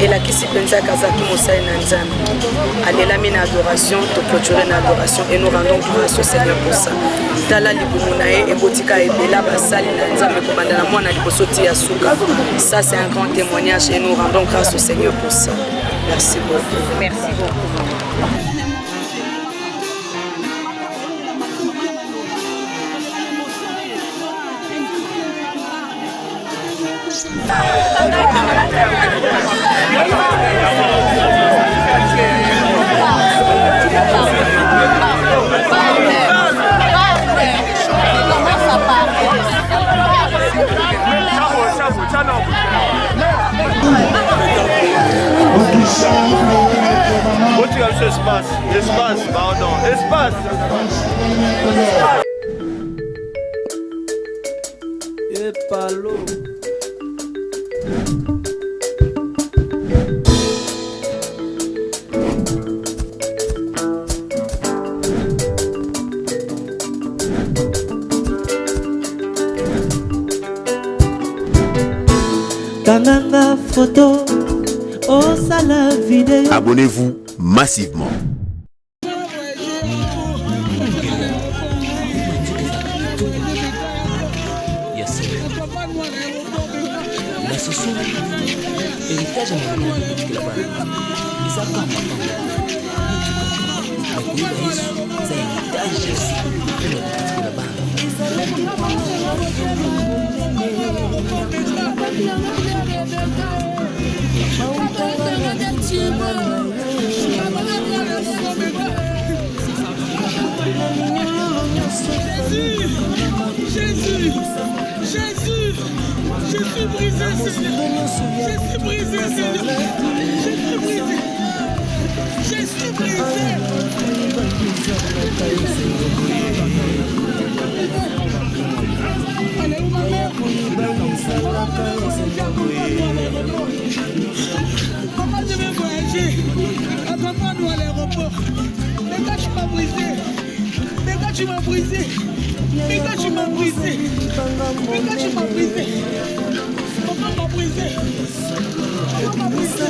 Et la Kisi Penza Kazaki Moussaï Nanzan. Alelami na adoration, te clôturer na adoration et nous rendons grâce au Seigneur pour ça. Tala Libumunae et Botika et Bela Basali Nanzan me commandana moi na Libosoti Yasuka. Ça c'est un grand témoignage et nous rendons grâce au Seigneur pour ça. Merci beaucoup. Merci beaucoup. Espace, espace, pardon, espace. Et pas l'eau. Kanganga photo, oh ça la vidéo. Abonnez-vous massivement. Jésus, je suis brisé, Seigneur. Je suis brisé, Seigneur. Je suis brisé. Comment je vais voyager? Accompagne-nous à l'aéroport. Mais quand tu m'as brisé, mais quand tu m'as brisé, mais quand tu m'as brisé, mais quand tu m'as brisé, comment m'a brisé? Comment m'a brisé?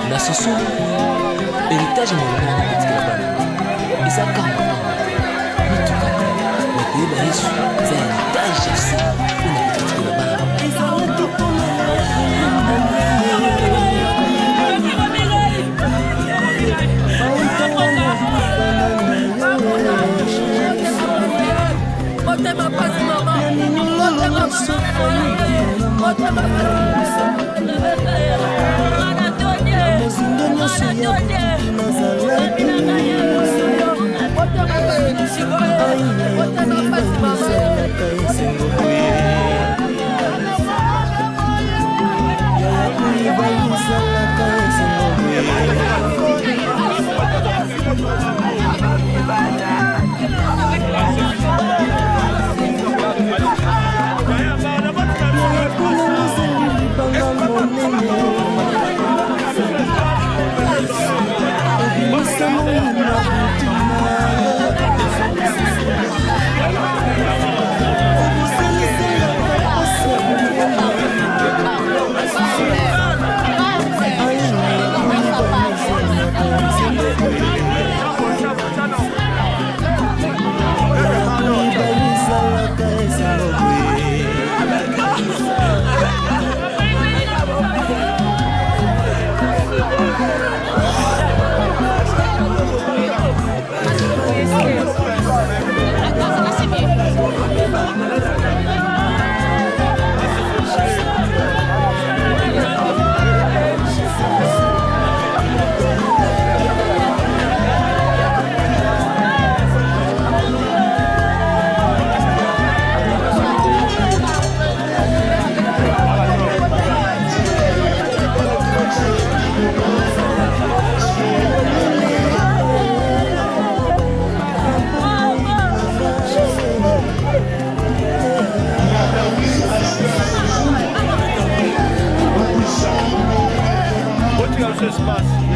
nasoso héritage monene nakotikela bana eza kamba mituka nakoyeba yesu eza héritage ya se oyo nakotikela bana motema pasi mama motema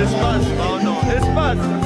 Espace, pardon, espace.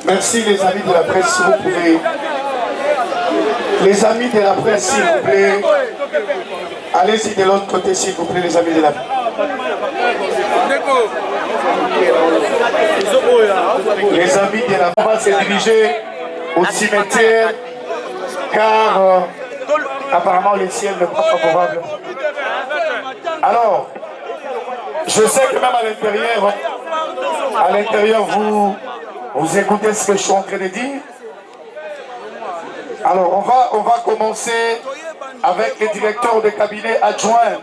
Merci les amis de la presse, si vous pouvez. Les amis de la presse, s'il vous plaît. Allez-y de l'autre côté, s'il vous plaît, les amis de la presse. Les amis de la presse, on va se diriger au cimetière car apparemment le ciel n'est pas favorable. Alors, je sais que même à l'intérieur, vous écoutez ce que je suis en train de dire. Alors, on va commencer avec le directeur de cabinet adjoint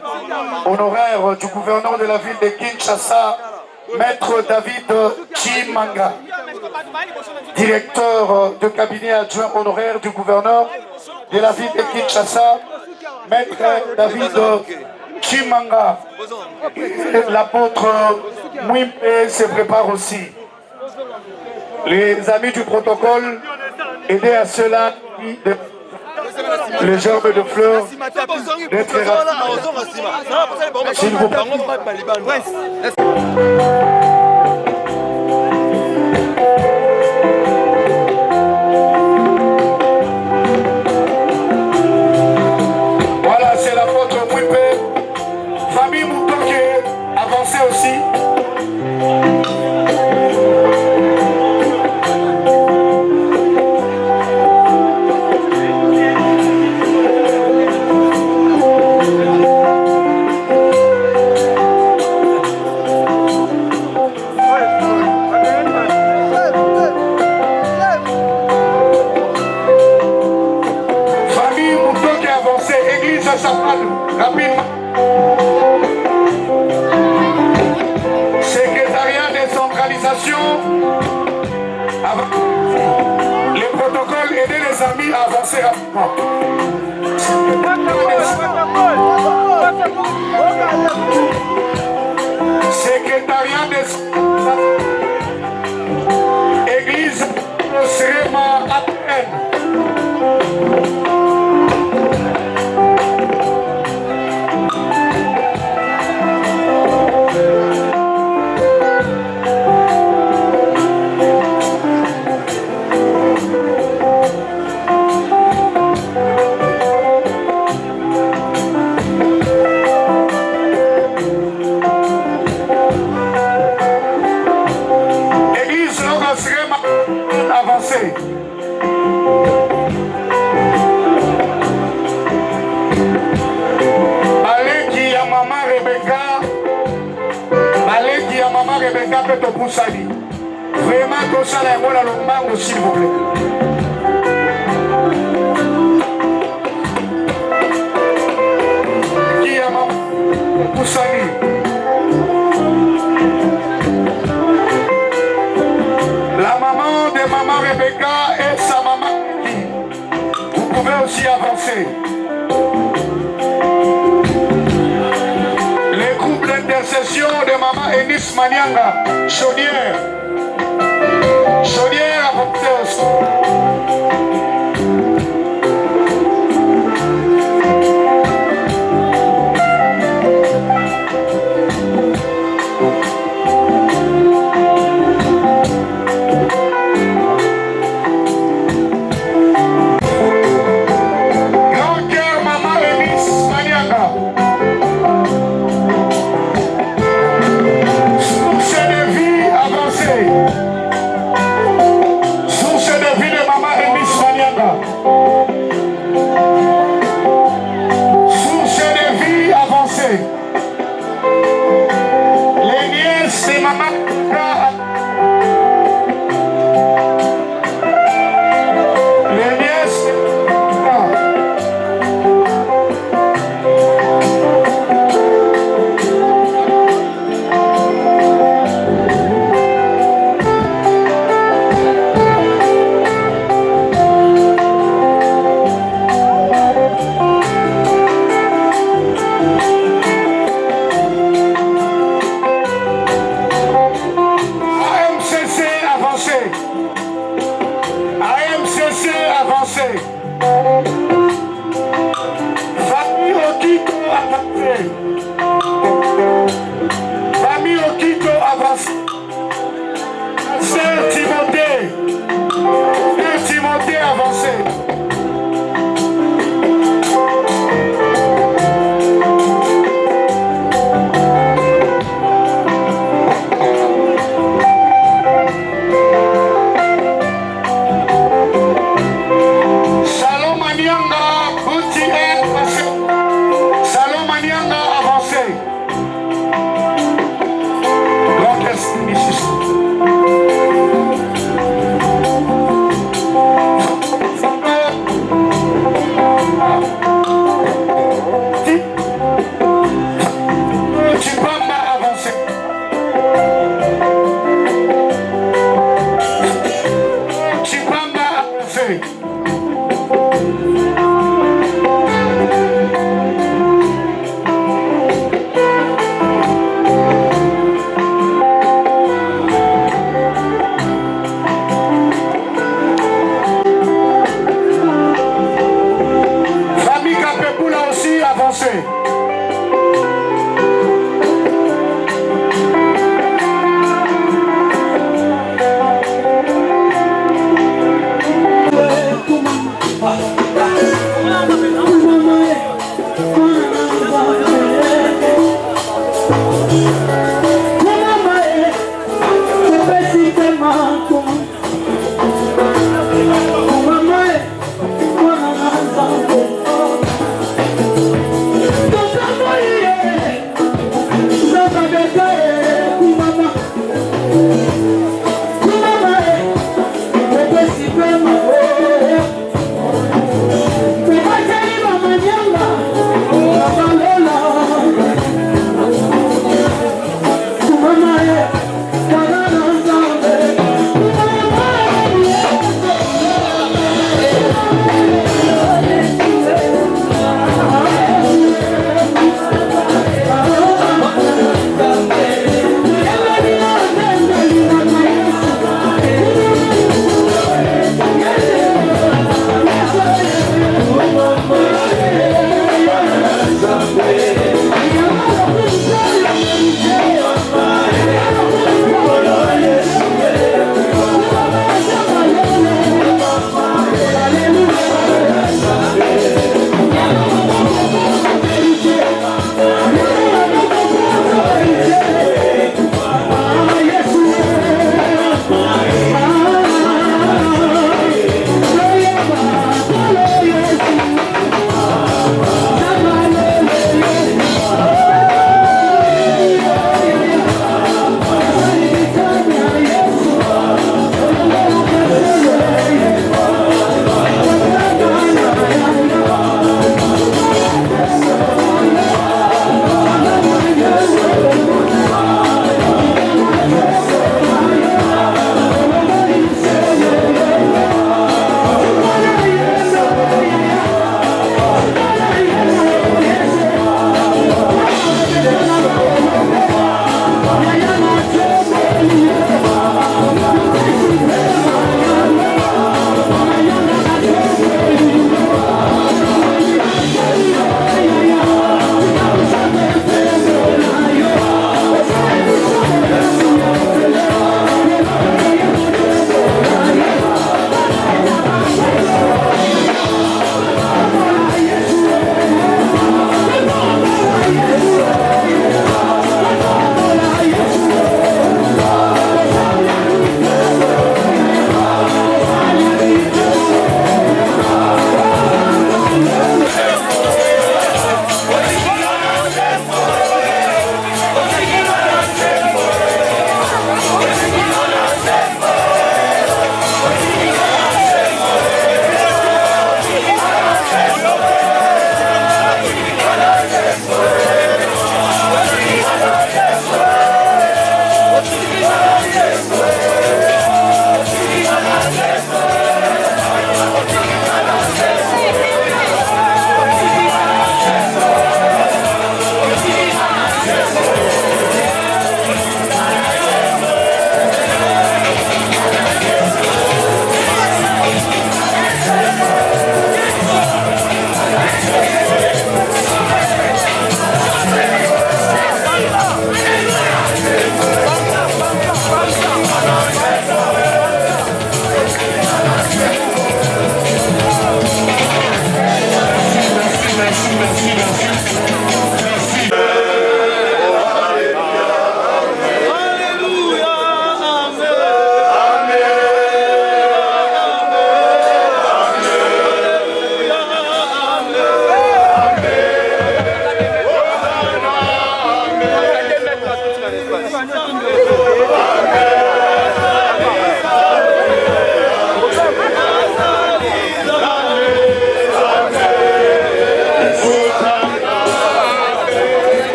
honoraire du gouverneur de la ville de Kinshasa, Maître David Chimanga. Directeur de cabinet adjoint honoraire du gouverneur de la ville de Kinshasa, Maître David Chimanga. L'apôtre Mwimpe se prépare aussi. Les amis du protocole, aidez à cela le germe de fleurs d'être rapide. S'il vous plaît. Voilà, c'est l'apôtre Mwimpe. Famille Moutoké, avancez aussi. Rapidement. Secrétariat des Église Srema Athènes. Avancé. Baleki ya maman Rebecca peut te pousser. Vraiment que ça la mola le mango s'il vous plaît. Qui a maman pousser. La maman de maman Rebecca et sa maman. Vous pouvez aussi avancer. Les groupes d'intercession de maman Enis Manianga, Chaudière. Chaudière avancez aussi.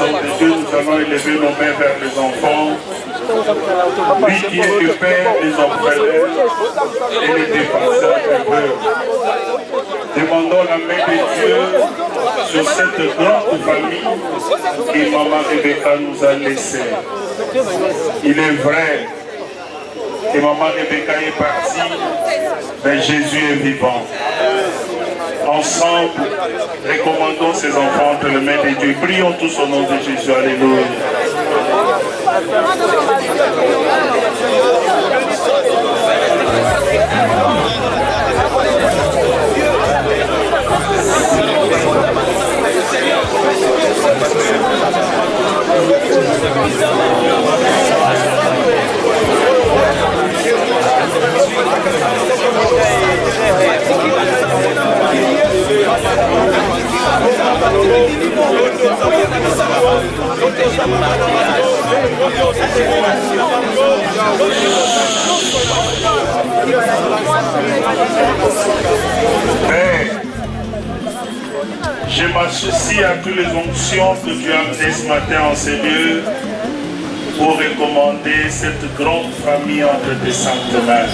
sommes de Dieu, nous allons élever nos mains vers les enfants. Lui qui est le Père des orphelins et les défenseurs des peuples. Demandons la main de Dieu sur cette grande famille que Maman Rebecca nous a laissée. Il est vrai que Maman Rebecca est partie, mais Jésus est vivant. Ensemble, recommandons ces enfants entre les mains de Dieu. Prions tous au nom de Jésus. Alléluia. Je m'associe à toutes les onctions que tu as amenées ce matin en ces lieux pour recommander cette grande famille entre tes saintes mains.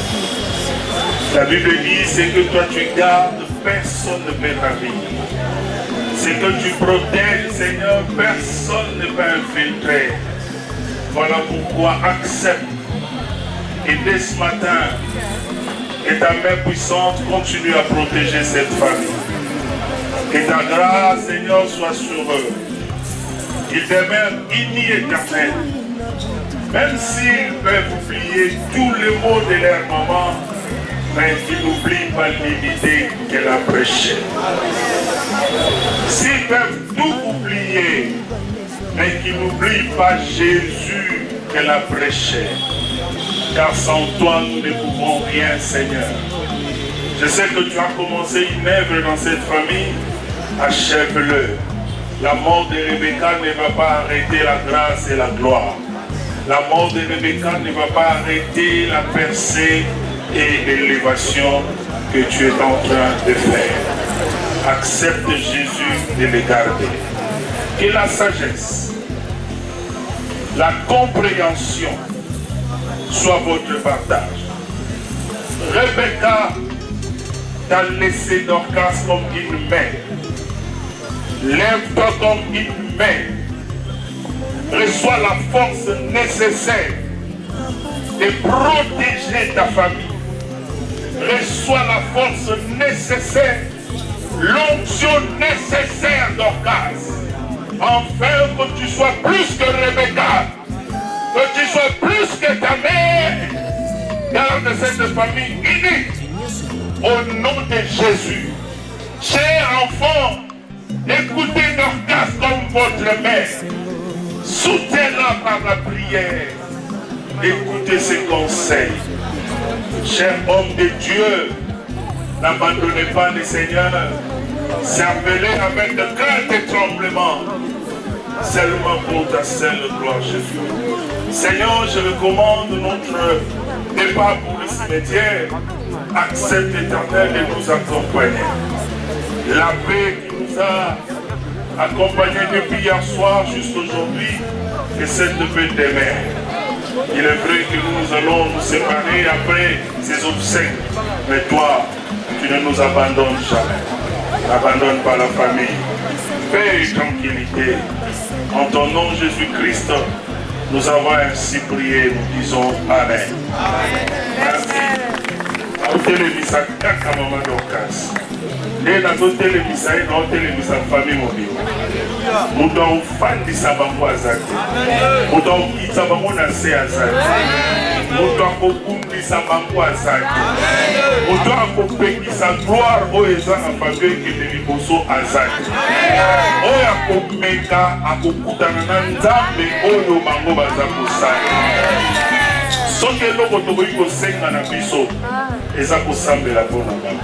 La Bible dit, c'est que toi tu gardes, personne ne peut ravir. C'est que tu protèges, Seigneur, personne ne peut infiltrer. Voilà pourquoi accepte. Et dès ce matin, que ta main puissante continue à protéger cette famille. Que ta grâce, Seigneur, soit sur eux. Qu'ils demeurent unis éternels. Même s'ils peuvent oublier tous les mots de leur maman, mais qu'ils n'oublient pas l'unité qu'elle a prêchée. S'ils peuvent tout oublier, mais qu'ils n'oublient pas Jésus qu'elle a prêché. Car sans toi, nous ne pouvons rien, Seigneur. Je sais que tu as commencé une œuvre dans cette famille, achève-le. La mort de Rebecca ne va pas arrêter la grâce et la gloire. La mort de Rebecca ne va pas arrêter la percée et l'élévation que tu es en train de faire. Accepte Jésus de les garder. Que la sagesse, la compréhension soit votre partage. Rebecca t'a laissé Dorcas comme une mère. Lève-toi comme une mère. Reçois la force nécessaire de protéger ta famille. Reçois la force nécessaire, l'onction nécessaire Dorcas. Afin que tu sois plus que Rebecca, que tu sois plus que ta mère. Garde cette famille unie au nom de Jésus. Chers enfants, écoutez Dorcas comme votre mère. Soutenez-la par la prière. Écoutez ses conseils. Chers hommes de Dieu, n'abandonnez pas le Seigneur. Servez-les avec de crainte et tremblement. Seulement pour ta seule gloire, Jésus. Seigneur, je recommande notre départ pour le cimetière. Accepte éternel de nous accompagner. La paix qui nous a accompagnés depuis hier soir jusqu'aujourd'hui, que cette paix demeure. Il est vrai que nous allons nous séparer après ces obsèques. Mais toi, tu ne nous abandonnes jamais. N'abandonne pas la famille. Paix et tranquillité. En ton nom, Jésus-Christ, nous avons ainsi prié. Nous disons Amen. Merci. Otelemisa kaka mama Dorcas. Et na otelemisa et na otelemisa famille mobile. Muto ofandisa bango azate. Muto okitsa bango na se azate. Muto akokundisa bango azate. Muto akopekisa gloire oyo eza na famille ekende liboso azate. Oyo akomeka akokutana na nzambe oyo bango baza kosala. Soki eloko tokoki kosenga na biso eza kosambela mpona bango.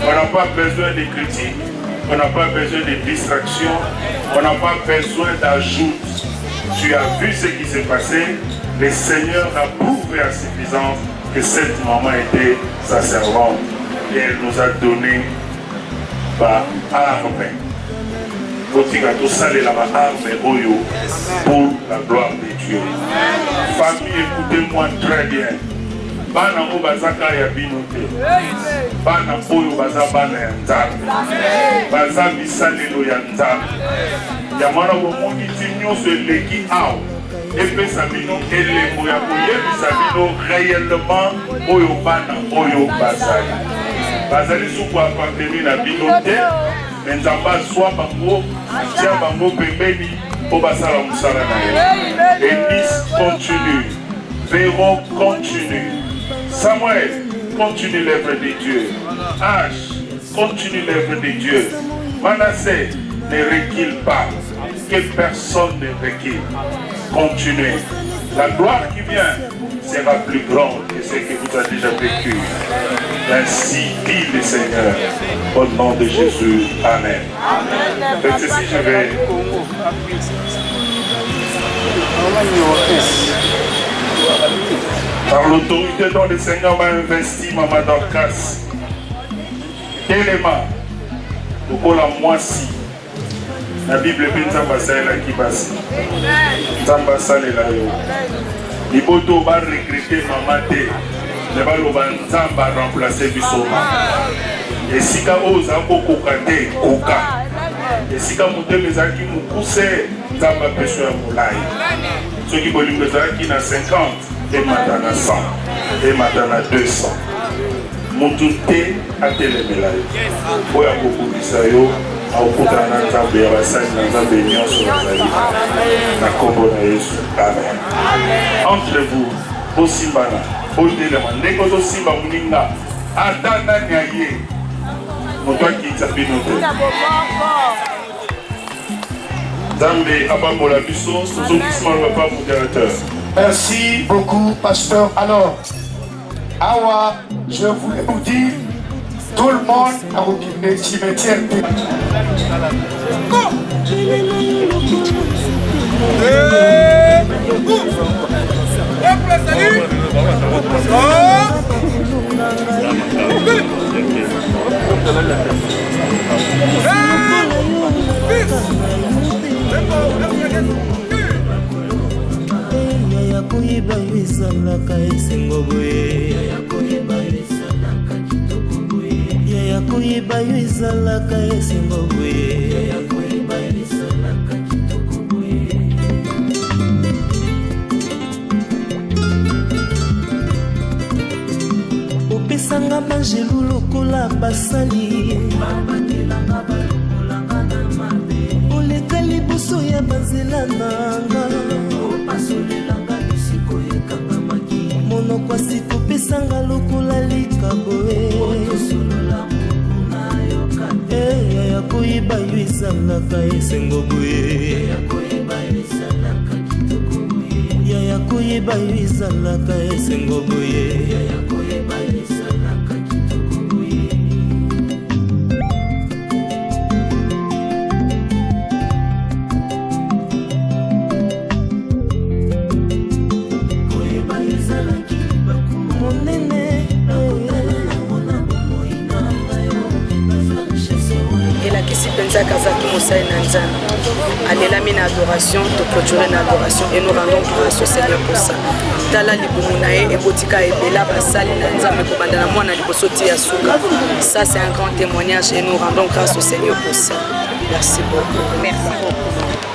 On n'a pas besoin de critiques, on n'a pas besoin de distractions, on n'a pas besoin d'ajout. Tu as vu ce qui s'est passé, le Seigneur a prouvé à suffisance que cette maman était sa servante et elle nous a donné armes. Botika tout ça les lama arme oyo pour la gloire de Dieu. Famille, écoutez-moi très bien. Bana o bazaka ya binote. Bana oyo bazabana ya nzambe. Baza bisalelo ya nzambe. Ya mwana bomoni tinyo se leki ao. Epesa bino elembo ya koyebisa bino réellement oyo bana oyo bazali. Bazali suku apantemi na bino te. Nzamba soit bango, tia bango pembeni, au basala musala na ye. Église continue, Véro continue, Samuel continue l'œuvre de Dieu, H continue l'œuvre de Dieu, Manassé ne recule pas, que personne ne recule. Continuez. La gloire qui vient sera plus grande que ce que vous avez déjà vécu. Ainsi dit le Seigneur, au nom de Jésus. Amen. Faites ceci, je vais. Par l'autorité dont le Seigneur m'a investi, Maman Dorcas, élément, pour la moisi, la Bible est qui passe. Zambasa le la yo. Liboto va regretter maman te. Ne va le Zamba remplacer Bisoma. Et si ka oza koko kate koka. Et si ka mute mezaki mukuse Zamba peso ya mulai. Ceux qui veulent mezaki na 50 et matana 100 et matana 200. Mutute atele melai. Boya koko bisayo. Entre vous, au Simbana, au Délema, Négozo Simba Mouninga, Adana Niaye, Motoa qui s'appelle notre. Zambé, Abamola Bisson, Sozo Kisman, le papa modérateur. Merci beaucoup, pasteur. Alors, Awa, je voulais vous dire. Tout le monde a occupé le cimetière. Yakoyeba yo ezalaka esengo boye yakoyeba yo ezalaka kitoko boye opesanga banjelu lokola basali babatelanga balokolanga na mabe oleka liboso ya banzela nanga opasolelanga bisiko ekangamaki monoko asiko opesanga lokola likaboe yakoyeba yo ezalaka esengo boye yakoyeba yo ezalaka esengo boye Kazaki Moussaï Nanzan. Alelami na adoration, te clôturer na adoration et nous rendons grâce au Seigneur pour ça. Tala Libumunae et Botika et Bela Basali Nanzan me commandana moi na libosoti ya suka. Ça c'est un grand témoignage et nous rendons grâce au Seigneur pour ça. Merci beaucoup. Merci beaucoup.